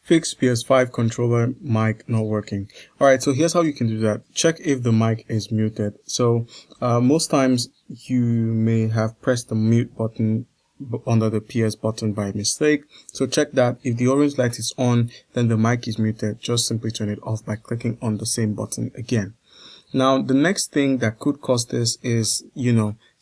Fix PS5 controller mic not working. Alright, so here's how you can do that. Check if the mic is muted. So most times you may have pressed the mute button under the PS button by mistake. So check that. If the orange light is on, then the mic is muted. Just simply turn it off by clicking on the same button again. Now, the next thing that could cause this is,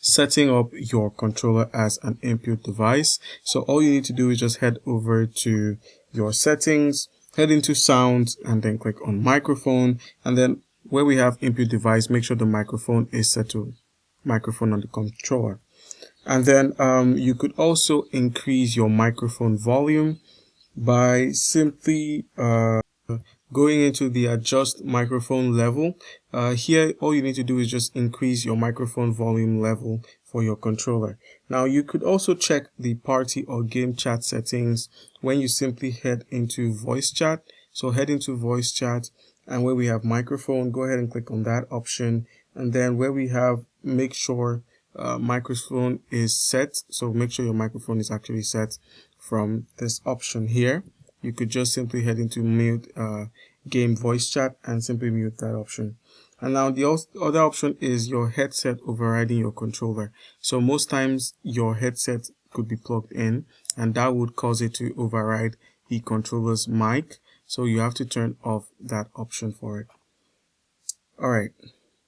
setting up your controller as an input device. So all you need to do is just head over to your settings, head into sounds, and then click on microphone. And then where we have input device, make sure the microphone is set to microphone on the controller. And then you could also increase your microphone volume by simply going into the adjust microphone level. Here all you need to do is just increase your microphone volume level for your controller. Now you could also check the party or game chat settings when you simply head into voice chat. So head into voice chat, and where we have microphone, go ahead and click on that option. And then where we have make sure microphone is set, so make sure your microphone is actually set from this option here. You could just simply head into mute game voice chat and simply mute that option. And now the other option is your headset overriding your controller. So most times your headset could be plugged in, and that would cause it to override the controller's mic. So you have to turn off that option for it. All right.